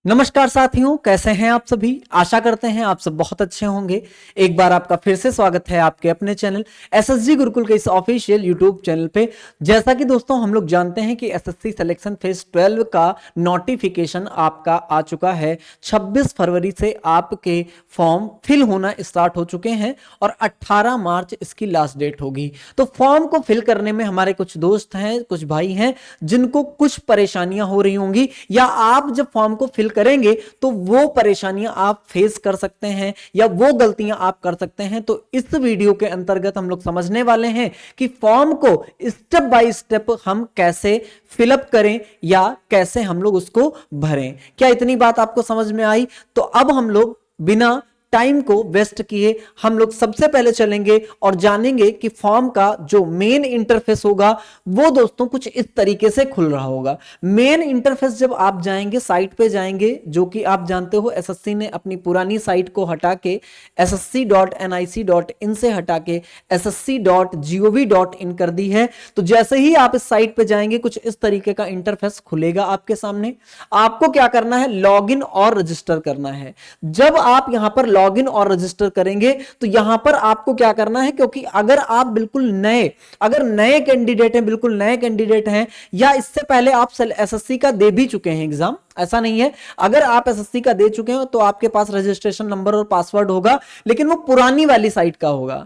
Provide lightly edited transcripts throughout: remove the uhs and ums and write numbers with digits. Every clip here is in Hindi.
नमस्कार साथियों, कैसे हैं आप सभी। आशा करते हैं आप सब बहुत अच्छे होंगे। एक बार आपका फिर से स्वागत है आपके अपने चैनल एसएसजी गुरुकुल के इस ऑफिशियल यूट्यूब चैनल पे। जैसा कि दोस्तों हम लोग जानते हैं कि एसएससी सिलेक्शन फेज 12 का नोटिफिकेशन आपका आ चुका है। 26 फरवरी से आपके फॉर्म फिल होना स्टार्ट हो चुके हैं और 18 मार्च इसकी लास्ट डेट होगी। तो फॉर्म को फिल करने में हमारे कुछ दोस्त हैं, कुछ भाई हैं जिनको कुछ परेशानियां हो रही होंगी, या आप जब फॉर्म को फिल करेंगे तो वो परेशानियां आप फेस कर सकते हैं या वो गलतियां आप कर सकते हैं। तो इस वीडियो के अंतर्गत हम लोग समझने वाले हैं कि फॉर्म को स्टेप बाय स्टेप हम कैसे फिलअप करें या कैसे हम लोग उसको भरें। क्या इतनी बात आपको समझ में आई? तो अब हम लोग बिना टाइम को वेस्ट किए हम लोग सबसे पहले चलेंगे और जानेंगे कि फॉर्म का जो मेन इंटरफेस होगा वो दोस्तों कुछ इस तरीके से खुल रहा होगा। मेन इंटरफेस जब आप जाएंगे, साइट पे जाएंगे, जो कि आप जानते हो एसएससी ने अपनी पुरानी साइट को हटा के ssc.nic.in से हटा के ssc.gov.in कर दी है। तो जैसे ही आप इस साइट पे जाएंगे कुछ इस तरीके का इंटरफेस खुलेगा आपके सामने। आपको क्या करना है? लॉगिन और रजिस्टर करना है। जब आप यहां पर लॉगिन और रजिस्टर करेंगे तो यहां पर आपको क्या करना है, क्योंकि अगर आप बिल्कुल नए कैंडिडेट हैं, बिल्कुल नए कैंडिडेट हैं, या इससे पहले आप एसएससी का दे भी चुके हैं एग्जाम, ऐसा नहीं है, अगर आप एसएससी का दे चुके हो तो आपके पास रजिस्ट्रेशन नंबर और पासवर्ड होगा, लेकिन वो पुरानी वाली साइट का होगा।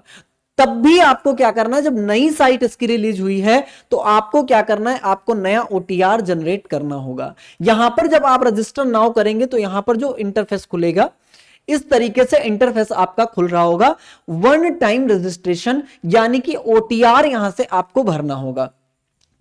तब भी आपको क्या करना है, जब नई साइट इसकी रिलीज हुई है तो आपको क्या करना है, आपको नया ओटीआर जनरेट करना होगा। यहां पर जब आप रजिस्टर नाउ करेंगे तो यहां पर जो इंटरफेस खुलेगा इस तरीके से इंटरफेस आपका खुल रहा होगा। वन टाइम रजिस्ट्रेशन यानी कि ओटीआर यहां से आपको भरना होगा,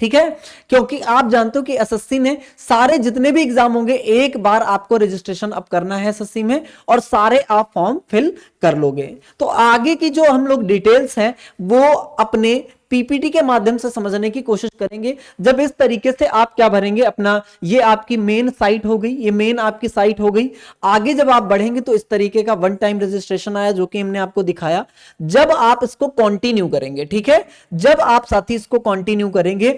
ठीक है। क्योंकि आप जानते हो कि एसएससी ने सारे जितने भी एग्जाम होंगे एक बार आपको रजिस्ट्रेशन अब करना है एसएससी में, और सारे आप फॉर्म फिल कर लोगे। तो आगे की जो हम लोग डिटेल्स हैं वो अपने पीपीटी के माध्यम से समझने की कोशिश करेंगे। जब इस तरीके से आप क्या भरेंगे अपना, ये आपकी मेन साइट हो गई, ये मेन आपकी साइट हो गई। आगे जब आप बढ़ेंगे तो इस तरीके का वन टाइम रजिस्ट्रेशन आया जो कि हमने आपको दिखाया। जब आप इसको कंटिन्यू करेंगे, ठीक है, जब आप साथी इसको कंटिन्यू करेंगे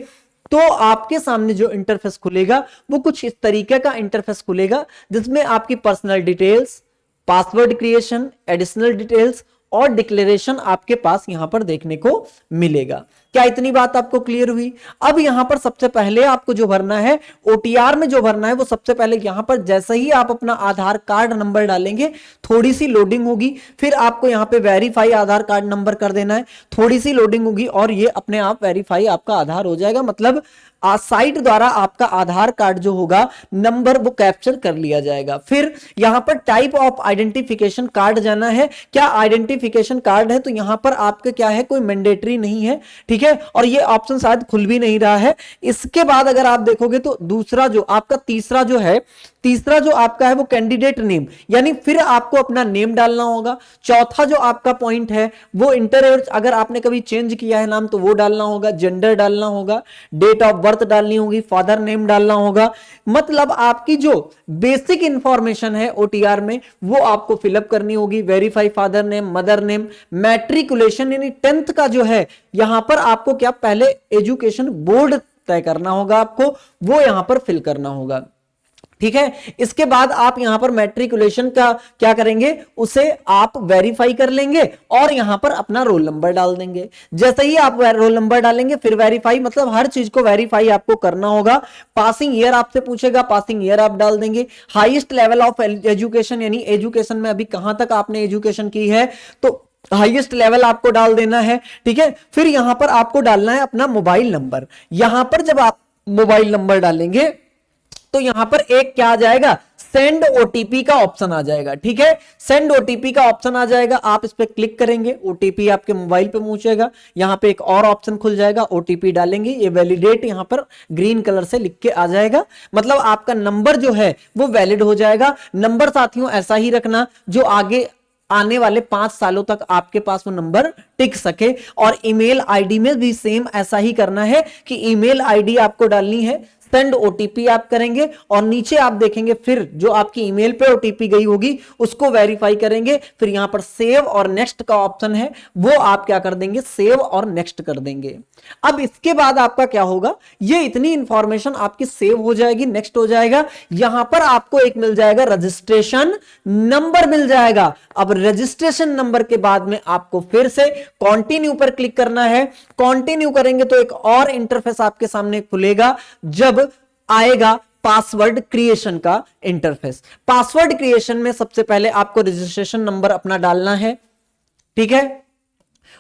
तो आपके सामने जो इंटरफेस खुलेगा वो कुछ इस तरीके का इंटरफेस खुलेगा, जिसमें आपकी personal details, password creation, additional details और डिक्लेरेशन आपके पास यहां पर देखने को मिलेगा। क्या इतनी बात आपको क्लियर हुई? अब यहां पर सबसे पहले आपको जो भरना है, ओटीआर में जो भरना है, वो सबसे पहले यहां पर जैसे ही आप अपना आधार कार्ड नंबर डालेंगे थोड़ी सी लोडिंग होगी, फिर आपको यहां पे वेरीफाई आधार कार्ड नंबर कर देना है, थोड़ी सी लोडिंग होगी और ये अपने आप वेरीफाई आपका आधार हो जाएगा। मतलब साइट द्वारा आपका आधार कार्ड जो होगा नंबर वो कैप्चर कर लिया जाएगा। फिर यहां पर टाइप ऑफ आइडेंटिफिकेशन कार्ड जाना है। क्या आइडेंटिफिकेशन कार्ड है? तो यहां पर आपका क्या है, कोई मैंडेटरी नहीं है, ठीक है, और ये ऑप्शन शायद खुल भी नहीं रहा है। इसके बाद अगर आप देखोगे तो दूसरा जो आपका तीसरा जो आपका है वो कैंडिडेट नेम, यानी फिर आपको अपना नेम डालना होगा। चौथा जो आपका पॉइंट है वो इंटर एज, अगर आपने कभी चेंज किया है नाम तो वो डालना होगा, जेंडर डालना होगा, डेट ऑफ बर्थ डालनी होगी, फादर नेम डालना होगा। मतलब आपकी जो बेसिक इंफॉर्मेशन है ओटीआर में वो आपको फिलअप करनी होगी। Verify father name, mother name, matriculation यानी 10th का जो है यहां पर आपको क्या पहले एजुकेशन बोर्ड तय करना होगा, आपको वो यहां पर फिल करना होगा, ठीक है। इसके बाद आप यहां पर मैट्रिकुलेशन का क्या करेंगे, उसे आप वेरीफाई कर लेंगे और यहां पर अपना रोल नंबर डाल देंगे। जैसे ही आप रोल नंबर डालेंगे फिर वेरीफाई, मतलब हर चीज को वेरीफाई आपको करना होगा। पासिंग ईयर आपसे पूछेगा, पासिंग ईयर आप डाल देंगे। हाईएस्ट लेवल ऑफ एजुकेशन यानी एजुकेशन में अभी कहां तक आपने एजुकेशन की है तो हाईएस्ट लेवल आपको डाल देना है, ठीक है। फिर यहां पर आपको डालना है अपना मोबाइल नंबर। यहां पर जब आप मोबाइल नंबर डालेंगे तो यहां पर एक क्या आ जाएगा, सेंड ओटीपी का ऑप्शन आ जाएगा, ठीक है। सेंड ओटीपी का ऑप्शन आ जाएगा, आप इस पर क्लिक करेंगे, ओटीपी आपके मोबाइल पे पहुंचेगा। यहां पे एक और ऑप्शन खुल जाएगा, ओटीपी डालेंगे, ये वैलिडेट यहां पर ग्रीन कलर से लिख के आ जाएगा। मतलब आपका नंबर जो है वो वैलिड हो जाएगा। नंबर साथियों ऐसा ही रखना जो आगे आने वाले 5 सालों तक आपके पास वो नंबर टिक सके। और ईमेल आईडी में भी सेम ऐसा ही करना है कि ईमेल आईडी आपको डालनी है सेंड ओटीपी आप करेंगे और नीचे आप देखेंगे फिर जो आपकी ईमेल पे ओटीपी गई होगी उसको वेरीफाई करेंगे, फिर यहां पर सेव और नेक्स्ट का ऑप्शन है वो आप क्या कर देंगे, सेव और नेक्स्ट कर देंगे। अब इसके बाद आपका क्या होगा, ये इतनी इंफॉर्मेशन आपकी सेव हो जाएगी, नेक्स्ट हो जाएगा। यहां पर आपको एक मिल जाएगा रजिस्ट्रेशन नंबर मिल जाएगा। अब रजिस्ट्रेशन नंबर के बाद में आपको फिर से कंटिन्यू पर क्लिक करना है। कंटिन्यू करेंगे तो एक और इंटरफेस आपके सामने खुलेगा, जब आएगा पासवर्ड क्रिएशन का इंटरफेस। पासवर्ड क्रिएशन में सबसे पहले आपको रजिस्ट्रेशन नंबर अपना डालना है, ठीक है।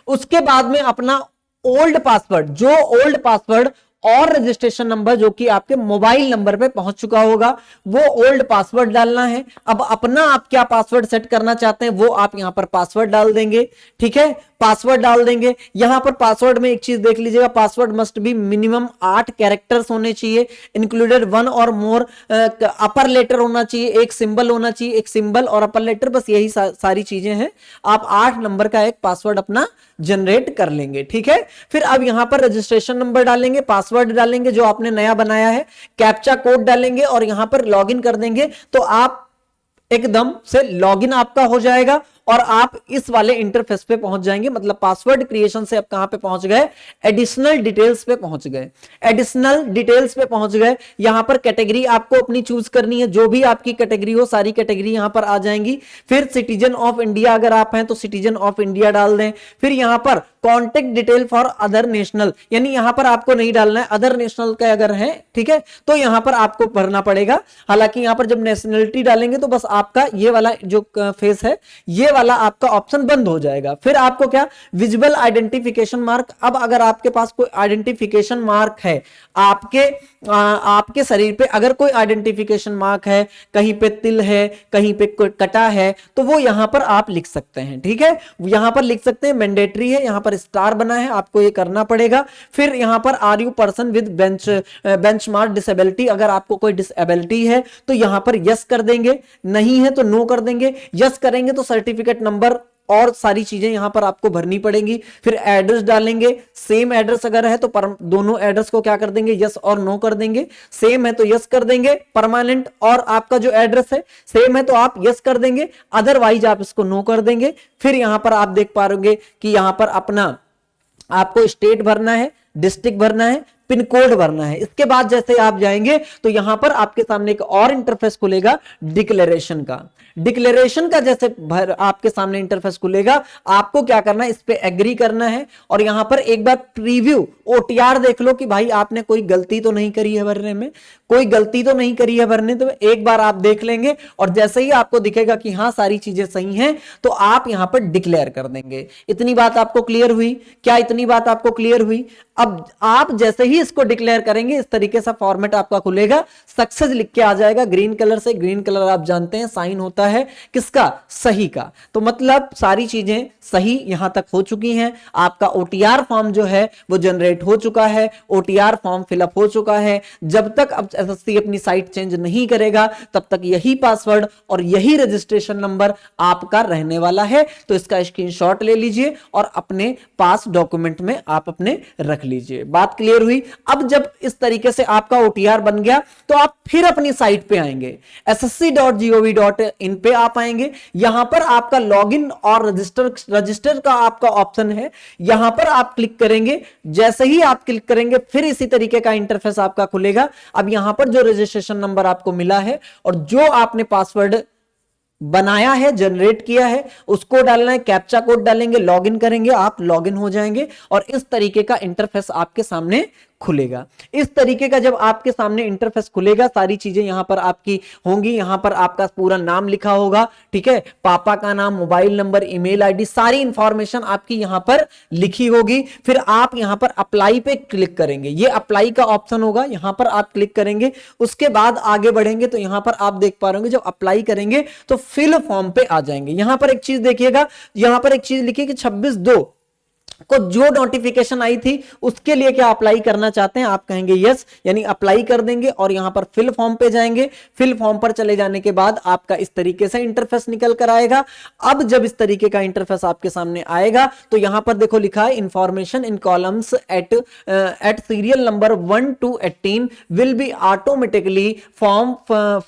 उसके बाद में अपना ओल्ड पासवर्ड, जो ओल्ड पासवर्ड और रजिस्ट्रेशन नंबर जो कि आपके मोबाइल नंबर पे पहुंच चुका होगा, वो ओल्ड पासवर्ड डालना है। अब अपना आप क्या पासवर्ड सेट करना चाहते हैं वो आप यहां पर पासवर्ड डाल देंगे, ठीक है। पासवर्ड डाल देंगे। यहां पर पासवर्ड में एक चीज देख लीजिएगा, password must be minimum 8 characters होने चाहिए, इंक्लूडेड 1 और मोर अपर लेटर होना चाहिए, एक सिंबल होना चाहिए, एक सिंबल और अपर लेटर, बस यही सारी चीजें हैं। आप 8 नंबर का एक पासवर्ड अपना जनरेट कर लेंगे, ठीक है। फिर अब यहां पर रजिस्ट्रेशन नंबर डालेंगे, पासवर्ड डालेंगे जो आपने नया बनाया है, कैप्चा कोड डालेंगे और यहां पर लॉगिन कर देंगे तो आप एकदम से लॉगिन आपका हो जाएगा और आप इस वाले इंटरफेस पे पहुंच जाएंगे। मतलब पासवर्ड क्रिएशन से आप कहां पे पहुंच गए, एडिशनल डिटेल्स पे पहुंच गए। एडिशनल डिटेल्स पे पहुंच गए। यहां पर कैटेगरी आपको अपनी चूज करनी है, जो भी आपकी कैटेगरी हो सारी कैटेगरी यहां पर आ जाएंगी। फिर सिटीजन ऑफ इंडिया अगर आप हैं तो सिटीजन ऑफ इंडिया डाल दें। फिर यहां पर contact detail for other national, यानी यहां पर आपको नहीं डालना है, अदर नेशनल का अगर है, ठीक है, तो यहां पर आपको भरना पड़ेगा। हालांकि यहां पर जब नेशनलिटी डालेंगे तो बस आपका ये वाला जो फेस है, ये वाला आपका ऑप्शन बंद हो जाएगा। फिर आपको क्या, विजिबल आइडेंटिफिकेशन मार्क। अब अगर आपके पास कोई आइडेंटिफिकेशन मार्क है, आपके शरीर पे अगर कोई आइडेंटिफिकेशन मार्क है, कहीं पे तिल है, कहीं पे कोई कटा है, तो वो यहां पर आप लिख सकते हैं, ठीक है। यहां पर लिख सकते हैं, मैंडेटरी है, यहां पर स्टार बना है, आपको ये करना पड़ेगा। फिर यहां पर are you person with benchmark disability, अगर आपको कोई डिसेबिलिटी है तो यहां पर यस कर देंगे, नहीं है तो नो कर देंगे। यस करेंगे तो सर्टिफिकेट नंबर और सारी चीजें यहां पर आपको भरनी पड़ेंगी। फिर एड्रेस डालेंगे, सेम एड्रेस अगर है तो दोनों एड्रेस को क्या कर देंगे, यस और नो कर देंगे। सेम है तो यस कर देंगे, परमानेंट और आपका जो एड्रेस है सेम है तो आप यस कर देंगे, अदरवाइज आप इसको नो कर देंगे। फिर यहां पर आप देख पा रहे कि यहां पर अपना आपको स्टेट भरना है, डिस्ट्रिक्ट भरना है, पिन कोड भरना है। इसके बाद जैसे आप जाएंगे तो यहां पर आपके सामने एक और इंटरफेस खुलेगा डिक्लेरेशन का। डिक्लेरेशन का जैसे आपके सामने इंटरफेस खुलेगा, आपको क्या करना है, इस पे एग्री करना है और यहां पर एक बार प्रीव्यू ओटीआर देख लो कि भाई आपने कोई गलती तो नहीं करी है भरने में, कोई गलती तो नहीं करी है भरने, तो एक बार आप देख लेंगे और जैसे ही आपको दिखेगा कि हाँ सारी चीजें सही हैं तो आप यहां पर डिक्लेयर कर देंगे। इतनी बात आपको क्लियर हुई क्या? इतनी बात आपको क्लियर हुई? अब आप जैसे ही इसको डिक्लेयर करेंगे इस तरीके से फॉर्मेट आपका खुलेगा, सक्सेस लिख के आ जाएगा ग्रीन कलर से। ग्रीन कलर आप जानते हैं साइन होता है किसका, सही का। तो मतलब सारी चीजें सही यहां तक हो चुकी हैं। आपका ओटीआर फॉर्म जो है वो जनरेट हो चुका है, ओटीआर फॉर्म फिलअप हो चुका है। जब तक अब एसएससी अपनी साइट चेंज नहीं करेगा तब तक यही पासवर्ड और यही रजिस्ट्रेशन नंबर आपका रहने वाला है। तो इसका स्क्रीनशॉट ले लीजिए और अपने पास डॉक्यूमेंट में आप अपने रख लीजिए। बात क्लियर हुई? अब जब इस तरीके से आपका ओटीआर बन गया तो आप फिर अपनी साइट पे आएंगे, ssc.gov.in पे आप आएंगे। यहां पर आपका लॉगिन और रजिस्टर का आपका ऑप्शन है, यहां पर आप क्लिक करेंगे। जैसे ही आप क्लिक करेंगे फिर इसी तरीके का इंटरफेस आपका खुलेगा। अब यहां पर जो रजिस्ट्रेशन नंबर आपको मिला है और जो आपने पासवर्ड बनाया है, जनरेट किया है, उसको डालना है, कैप्चा कोड डालेंगे, लॉगिन करेंगे, आप लॉगिन हो जाएंगे और इस तरीके का इंटरफेस आपके सामने खुलेगा। इस तरीके का जब आपके सामने इंटरफेस खुलेगा, सारी चीजें यहां पर आपकी होंगी। यहां पर आपका पूरा नाम लिखा होगा, ठीक है, पापा का नाम, मोबाइल नंबर, ईमेल आईडी, सारी इंफॉर्मेशन आपकी यहां पर लिखी होगी। फिर आप यहां पर अप्लाई पे क्लिक करेंगे, ये अप्लाई का ऑप्शन होगा, यहां पर आप क्लिक करेंगे। उसके बाद आगे बढ़ेंगे तो यहां पर आप देख पा रहे होंगे जब अप्लाई करेंगे तो फिल फॉर्म पे आ जाएंगे। यहां पर एक चीज देखिएगा, यहां पर एक चीज लिखी कि 26/2 को जो नोटिफिकेशन आई थी उसके लिए क्या अप्लाई करना चाहते हैं, आप कहेंगे यस, यानी अप्लाई कर देंगे और यहां पर फिल फॉर्म पे जाएंगे। फिल फॉर्म पर चले जाने के बाद आपका इस तरीके से इंटरफेस निकल कर आएगा। अब जब इस तरीके का इंटरफेस आपके सामने आएगा तो यहां पर देखो लिखा है information in columns at serial number 1 to 18 will be automatically form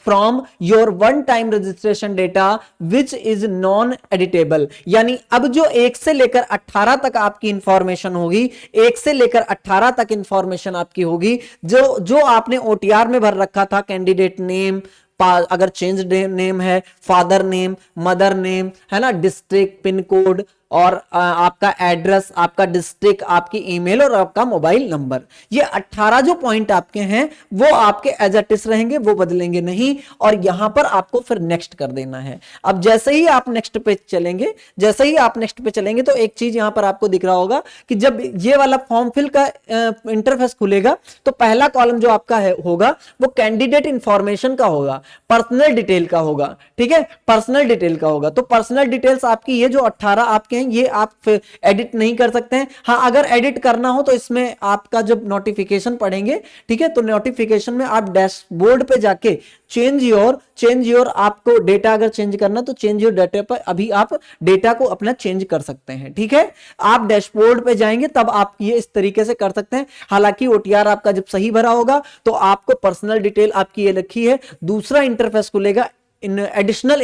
from your one time registration data which is non editable. यानी अब जो 1 से लेकर 18 तक आपकी इंफॉर्मेशन होगी, 1 से लेकर 18 तक इंफॉर्मेशन आपकी होगी, जो जो आपने ओटीआर में भर रखा था, कैंडिडेट नेम, अगर चेंज नेम है, फादर नेम, मदर नेम, है ना, डिस्ट्रिक्ट, पिन कोड और आपका एड्रेस, आपका डिस्ट्रिक्ट, आपकी ईमेल और आपका मोबाइल नंबर, ये 18 जो पॉइंट आपके हैं वो आपके एज इट इज रहेंगे, वो बदलेंगे नहीं। और यहां पर आपको फिर नेक्स्ट कर देना है। अब जैसे ही आप नेक्स्ट पे चलेंगे, जैसे ही आप नेक्स्ट पे चलेंगे तो एक चीज यहां पर आपको दिख रहा होगा कि जब ये वाला फॉर्म फिल का इंटरफेस खुलेगा तो पहला कॉलम जो आपका होगा वो कैंडिडेट इंफॉर्मेशन का होगा, पर्सनल डिटेल का होगा। ठीक है, पर्सनल डिटेल का होगा। तो पर्सनल डिटेल्स आपकी ये जो 18 आपके ये आप एडिट नहीं कर सकते हैं। हाँ, अगर एडिट करना हो तो इसमें आपका जब नोटिफिकेशन पढ़ेंगे, ठीक है, तो नोटिफिकेशन में आप डैशबोर्ड पे जाके चेंज योर आपको डेटा अगर चेंज करना तो चेंज योर डेटा पर अभी आप डेटा को अपना चेंज कर सकते हैं। ठीक है, आप डैशबोर्ड पे जाएंगे तब आप ये इस तरीके से कर सकते हैं। हालांकि ओटीआर आपका जब सही भरा होगा तो आपको पर्सनल डिटेल आपकी ये लिखी है, दूसरा इंटरफेस खुलेगा, एडिशनल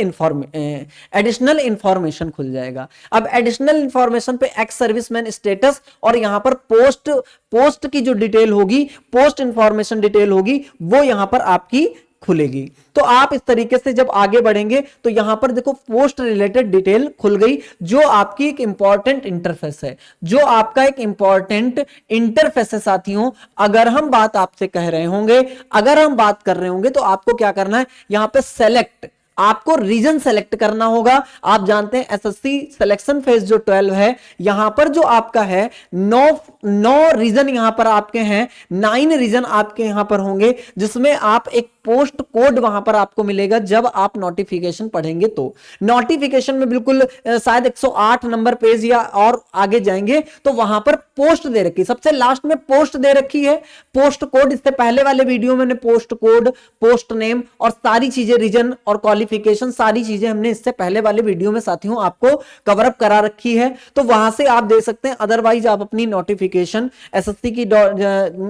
इंफॉर्मेशन खुल जाएगा। अब एडिशनल इंफॉर्मेशन पे एक्स सर्विसमैन स्टेटस और यहां पर पोस्ट की जो डिटेल होगी, पोस्ट इंफॉर्मेशन डिटेल होगी, वो यहां पर आपकी खुलेगी। तो आप इस तरीके से जब आगे बढ़ेंगे तो यहां पर देखो पोस्ट रिलेटेड डिटेल खुल गई, जो आपकी एक इंपॉर्टेंट इंटरफेस है, जो आपका एक इंपॉर्टेंट इंटरफेस है साथियों। अगर हम बात आपसे कह रहे होंगे, अगर हम बात कर रहे होंगे तो आपको क्या करना है, यहां पे सेलेक्ट, आपको रीजन सेलेक्ट करना होगा। आप जानते हैं एसएससी सिलेक्शन फेज जो 12 है, यहां पर जो आपका है 9 रीजन यहां पर आपके हैं, 9 रीजन आपके यहां पर होंगे, जिसमें आप एक पोस्ट कोड वहां पर आपको मिलेगा जब आप नोटिफिकेशन पढ़ेंगे। तो नोटिफिकेशन में बिल्कुल शायद 108 नंबर पेज या और आगे जाएंगे तो वहां पर पोस्ट दे रखी है, सबसे लास्ट में पोस्ट दे रखी है, पोस्ट कोड। इससे पहले वाले वीडियो में पोस्ट कोड, पोस्ट नेम और सारी चीजें, रीजन और क्वालिफिकेशन, सारी चीजें हमने इससे पहले वाले वीडियो में साथियों आपको कवर अप करा रखी है, तो वहां से आप दे सकते हैं। अदरवाइज आप अपनी नोटिफिकेशन एसएससी की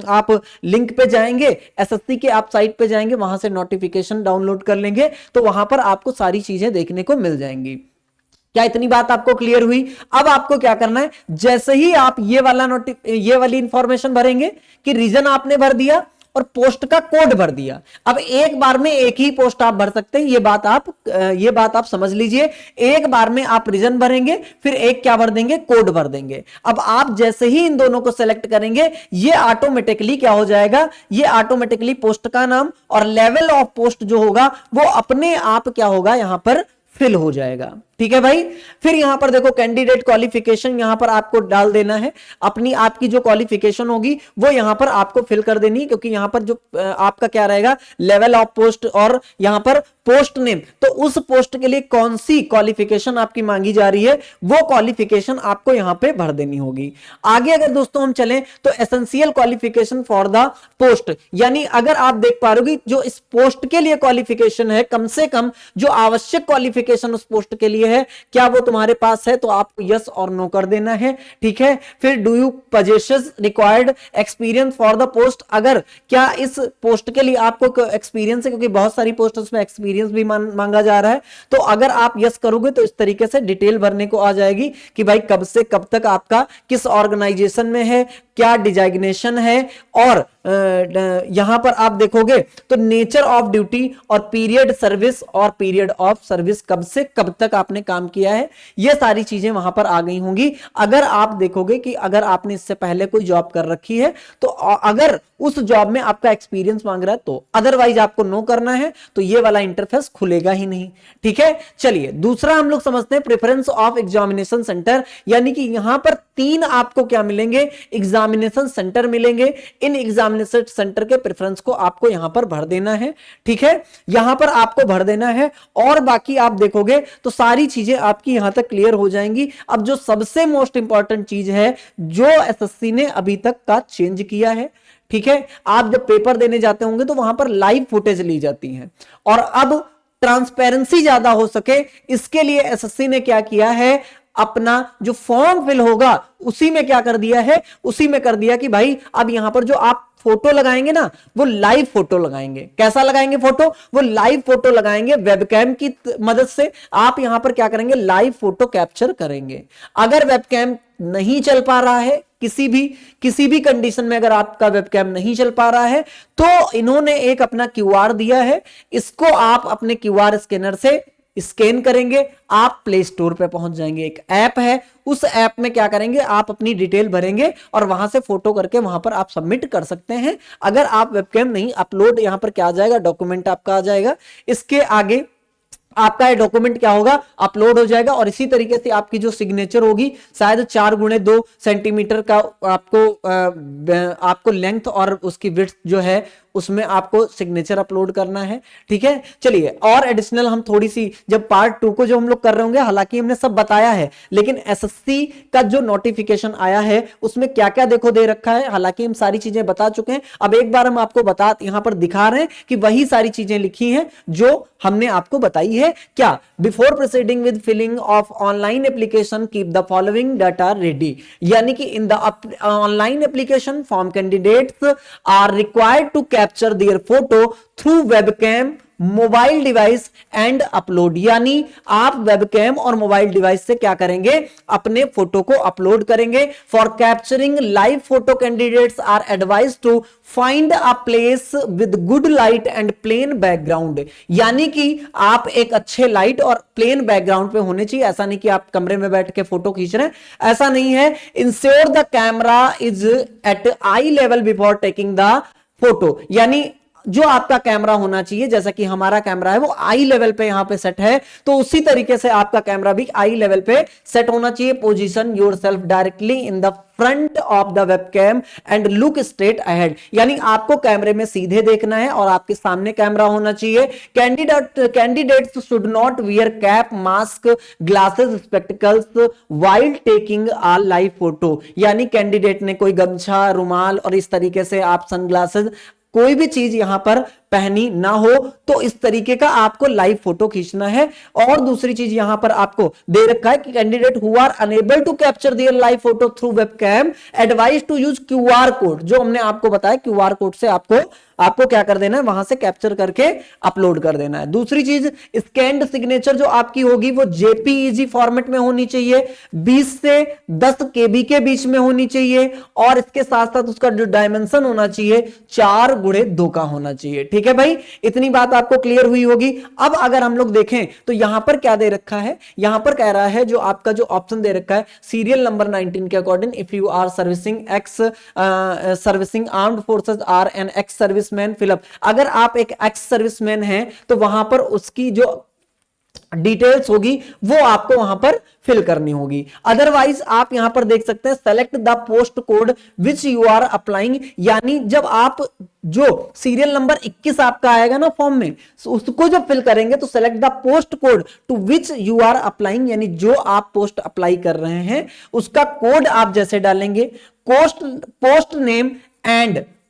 आप लिंक पे जाएंगे, एसएससी के आप साइट पे जाएंगे, वहां से नोटिफिकेशन डाउनलोड कर लेंगे तो वहां पर आपको सारी चीजें देखने को मिल जाएंगी। क्या इतनी बात आपको क्लियर हुई? अब आपको क्या करना है, जैसे ही आप ये वाली इंफॉर्मेशन भरेंगे कि रीजन आपने भर दिया और पोस्ट का कोड भर दिया। अब एक बार में एक ही पोस्ट आप भर सकते हैं, ये बात आप समझ लीजिए। एक बार में आप रीजन भरेंगे, फिर एक क्या भर देंगे, कोड भर देंगे। अब आप जैसे ही इन दोनों को सेलेक्ट करेंगे, ये ऑटोमेटिकली क्या हो जाएगा, ये ऑटोमेटिकली पोस्ट का नाम और लेवल ऑफ पोस्ट जो होगा वो अपने आप क्या होगा, यहां पर फिल हो जाएगा। ठीक है भाई, फिर यहां पर देखो कैंडिडेट क्वालिफिकेशन यहां पर आपको डाल देना है, अपनी आपकी जो क्वालिफिकेशन होगी वो यहां पर आपको फिल कर देनी है, क्योंकि यहां पर जो आपका क्या रहेगा, लेवल ऑफ पोस्ट और यहां पर पोस्ट नेम, तो उस पोस्ट के लिए कौन सी क्वालिफिकेशन आपकी मांगी जा रही है वो क्वालिफिकेशन आपको यहां पे भर देनी होगी। आगे अगर दोस्तों हम चलें तो essential qualification for the post, यानी अगर आप देख पा रहे हो जो इस पोस्ट के लिए क्वालिफिकेशन है, कम से कम जो आवश्यक क्वालिफिकेशन उस पोस्ट के लिए है, क्या वो तुम्हारे पास है, तो आपको यस और नो कर देना है। ठीक है, फिर do you possesses required experience for the post, अगर क्या इस पोस्ट के लिए आपको एक्सपीरियंस है, क्योंकि बहुत सारी पोस्ट में एक्सपीरियंस भी मांगा जा रहा है, तो अगर आप यस करोगे तो इस तरीके से डिटेल भरने को आ जाएगी कि भाई कब से कब तक आपका किस ऑर्गेनाइजेशन में है, क्या डिजाइग्नेशन है, और यहां पर आप देखोगे तो नेचर ऑफ ड्यूटी और पीरियड सर्विस और पीरियड ऑफ सर्विस, कब से कब तक आपने काम किया है, ये सारी चीजें वहां पर आ गई होंगी। अगर आप देखोगे कि अगर आपने इससे पहले कोई जॉब कर रखी है तो अगर उस जॉब में आपका एक्सपीरियंस मांग रहा है तो, अदरवाइज आपको नो करना है, तो ये वाला इंटरफेस खुलेगा ही नहीं। ठीक है, चलिए दूसरा हम लोग समझते हैं प्रेफरेंस ऑफ एग्जामिनेशन सेंटर, यानी कि यहां पर 3 आपको क्या मिलेंगे, एग्जामिनेशन सेंटर मिलेंगे। इन एग्जामिनेशन सेंटर के प्रेफरेंस को आपको यहां पर भर देना है। ठीक है, यहां पर आपको भर देना है, और बाकी आप देखोगे तो सारी चीजें आपकी यहां तक क्लियर हो जाएंगी। अब जो सबसे मोस्ट इंपॉर्टेंट चीज है जो एसएससी ने अभी तक का चेंज किया है, ठीक है, आप जब पेपर देने जाते होंगे तो वहां पर लाइव फुटेज ली जाती है, और अब ट्रांसपेरेंसी ज्यादा हो सके इसके लिए एसएससी ने क्या किया है, अपना जो फॉर्म फिल होगा उसी में क्या कर दिया है, उसी में कर दिया कि भाई अब यहां पर जो आप फोटो लगाएंगे ना वो लाइव फोटो लगाएंगे। कैसा लगाएंगे फोटो, वो लाइव फोटो लगाएंगे वेबकैम की मदद से। आप यहां पर क्या करेंगे, लाइव फोटो कैप्चर करेंगे। अगर वेबकैम नहीं चल पा रहा है, किसी भी कंडीशन में अगर आपका वेबकैम नहीं चल पा रहा है तो इन्होंने एक अपना क्यूआर दिया है, इसको आप अपने क्यूआर स्कैनर से स्कैन करेंगे, आप प्ले स्टोर पे पहुंच जाएंगे। एक ऐप है, उस ऐप में क्या करेंगे, आप अपनी डिटेल भरेंगे और वहां से फोटो करके वहां पर आप सबमिट कर सकते हैं। अगर आप वेबकैम नहीं अपलोड, यहां पर क्या आ जाएगा, डॉक्यूमेंट आपका आ जाएगा, इसके आगे आपका डॉक्यूमेंट क्या होगा, अपलोड हो जाएगा। और इसी तरीके से आपकी जो सिग्नेचर होगी, शायद 4x2 सेंटीमीटर का आपको लेंथ और उसकी विड्थ जो है उसमें आपको सिग्नेचर अपलोड करना है, ठीक है। चलिए और एडिशनल हम थोड़ी सी, जब पार्ट 2 को जो हम लोग कर रहे होंगे, हालांकि हमने सब बताया है, लेकिन एसएससी का जो नोटिफिकेशन आया है उसमें क्या क्या देखो दे रखा है, हालांकि हम सारी चीजें बता चुके हैं। अब एक बार हम आपको यहां पर दिखा रहे हैं कि वही सारी चीजें लिखी हैं जो हमने आपको बताई है। क्या, before proceeding with filling of online application keep the following data ready, यानी कि in the online application form candidates are required to capture their photo through webcam, mobile device and upload, यानी आप वेबकैम और मोबाइल डिवाइस से क्या करेंगे, अपने फोटो को अपलोड करेंगे। For capturing live photo candidates are advise to find a place with good light and plain background, यानी कि आप एक अच्छे लाइट और प्लेन बैकग्राउंड पे होने चाहिए। ऐसा नहीं कि आप कमरे में बैठ के फोटो खींच रहे हैं, ऐसा नहीं है। Ensure the camera is at eye level before taking the photo, यानी जो आपका कैमरा होना चाहिए, जैसा कि हमारा कैमरा है वो आई लेवल पे यहां पे सेट है, तो उसी तरीके से आपका कैमरा भी आई लेवल पे सेट होना चाहिए। Position yourself directly in the front of the webcam and look straight ahead, यानी आपको कैमरे में सीधे देखना है और आपके सामने कैमरा होना चाहिए। Candidates should not wear cap, mask, glasses, spectacles while taking a live photo, यानी कैंडिडेट ने कोई गमछा, रुमाल और इस तरीके से आप सनग्लासेस, कोई भी चीज यहां पर पहनी ना हो, तो इस तरीके का आपको लाइव फोटो खींचना है। और दूसरी चीज यहां पर आपको दे रखा है कि candidate who are unable to capture their live photo through webcam advise to use QR code, जो हमने आपको बताया क्यूआर कोड से आपको क्या कर देना है, वहां से कैप्चर करके अपलोड कर देना है। दूसरी चीज, स्कैन्ड सिग्नेचर जो आपकी होगी वो जेपीईजी फॉर्मेट में होनी चाहिए, 20 से 10 केबी के बीच में होनी चाहिए, और इसके साथ साथ उसका जो डायमेंशन होना चाहिए 4x2 का होना चाहिए, ठीक है भाई। इतनी बात आपको क्लियर हुई होगी। अब अगर हम लोग देखें तो यहां पर क्या दे रखा है, यहां पर कह रहा है जो आपका जो ऑप्शन दे रखा है सीरियल नंबर 19 के according, if you are servicing armed forces or an ex serviceman fill up, अगर आप एक एक्स सर्विसमैन हैं तो वहां पर उसकी जो डिटेल्स होगी वो आपको वहां पर फिल करनी होगी। अदरवाइज आप यहां पर देख सकते हैं select the post code which you are applying, यानी जब आप जो सीरियल नंबर 21 आपका आएगा ना फॉर्म में, उसको जब फिल करेंगे तो select the post code to which you are applying, यानी जो आप पोस्ट अप्लाई कर रहे हैं उसका कोड आप जैसे डालेंगे, post name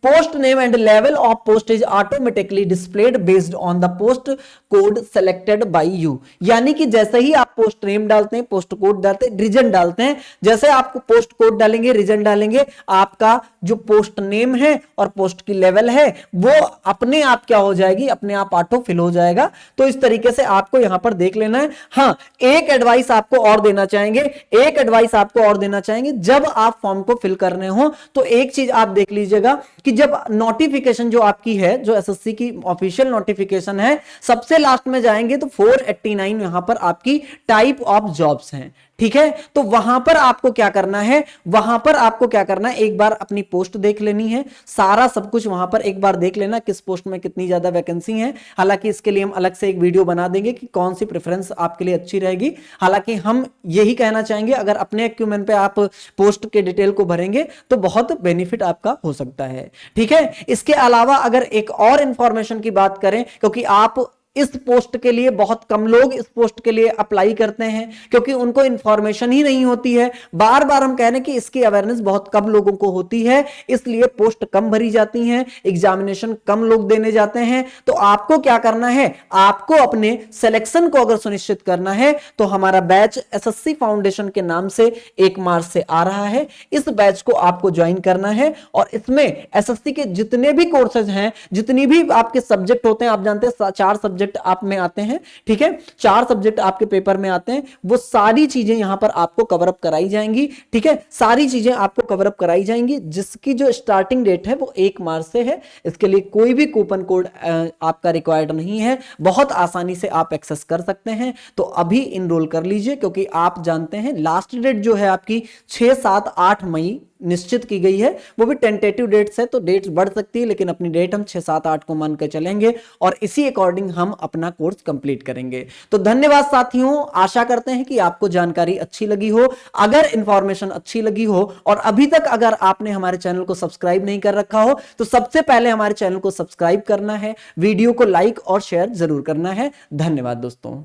and level of post is automatically displayed based on the post code selected by you, यानी कि जैसे ही आप पोस्ट नेम डालते हैं, पोस्ट कोड डालते हैं, रीजन डालते हैं, जैसे आपको पोस्ट कोड डालेंगे, रीजन डालेंगे, आपका जो पोस्ट नेम है और पोस्ट की लेवल है वो अपने आप क्या हो जाएगी, अपने आप ऑटो फिल हो जाएगा। तो इस तरीके से आपको यहां पर देख लेना है। हाँ, एक एडवाइस आपको और देना चाहेंगे, जब आप फॉर्म को फिल करने हो तो एक चीज आप देख लीजिएगा कि जब नोटिफिकेशन जो आपकी है, जो एसएससी की ऑफिशियल नोटिफिकेशन है, सबसे लास्ट में जाएंगे तो 489 यहां पर आपकी टाइप ऑफ जॉब्स हैं, ठीक है। तो वहां पर आपको क्या करना है, एक बार अपनी पोस्ट देख लेनी है, सारा सब कुछ वहां पर एक बार देख लेना, किस पोस्ट में कितनी ज्यादा वैकेंसी है। हालांकि इसके लिए हम अलग से एक वीडियो बना देंगे कि कौन सी प्रेफरेंस आपके लिए अच्छी रहेगी। हालांकि हम यही कहना चाहेंगे, अगर अपने एक्यूमेंट पे आप पोस्ट के डिटेल को भरेंगे तो बहुत बेनिफिट आपका हो सकता है, ठीक है। इसके अलावा अगर एक और इंफॉर्मेशन की बात करें, क्योंकि आप इस पोस्ट के लिए बहुत कम लोग इस पोस्ट के लिए अप्लाई करते हैं क्योंकि उनको इंफॉर्मेशन ही नहीं होती है। बार बार हम कह रहे हैं कि इसकी अवेयरनेस बहुत कम लोगों को होती है, इसलिए पोस्ट कम भरी जाती हैं, एग्जामिनेशन कम लोग देने जाते हैं। तो आपको क्या करना है, आपको अपने सिलेक्शन को अगर सुनिश्चित करना है तो हमारा बैच एसएससी फाउंडेशन के नाम से 1 मार्च से आ रहा है। इस बैच को आपको ज्वाइन करना है और इसमें एसएससी के जितने भी कोर्सेज हैं, जितनी भी आपके सब्जेक्ट होते हैं, आप जानते हैं 4 सब्जेक्ट आप में आते हैं, ठीक है, 4 सब्जेक्ट आपके पेपर में आते हैं, वो सारी चीजें यहां पर आपको कवर अप कराई जाएंगी, ठीक है, सारी चीजें आपको कवर अप कराई जाएंगी, जिसकी जो स्टार्टिंग डेट है वो 1 मार्च से है। इसके लिए कोई भी कूपन कोड आपका रिक्वायर्ड नहीं है, बहुत आसानी से आप एक्सेस कर सकते हैं। तो अभी इनरोल कर लीजिए, क्योंकि आप जानते हैं लास्ट डेट जो है आपकी 6, 7, 8 मई निश्चित की गई है, वो भी टेंटेटिव डेट्स है, तो डेट्स बढ़ सकती है, लेकिन अपनी डेट हम 6, 7, 8 को मान कर चलेंगे और इसी अकॉर्डिंग हम अपना कोर्स कंप्लीट करेंगे। तो धन्यवाद साथियों, आशा करते हैं कि आपको जानकारी अच्छी लगी हो। अगर इंफॉर्मेशन अच्छी लगी हो और अभी तक अगर आपने हमारे चैनल को सब्सक्राइब नहीं कर रखा हो तो सबसे पहले हमारे चैनल को सब्सक्राइब करना है, वीडियो को लाइक और शेयर जरूर करना है। धन्यवाद दोस्तों।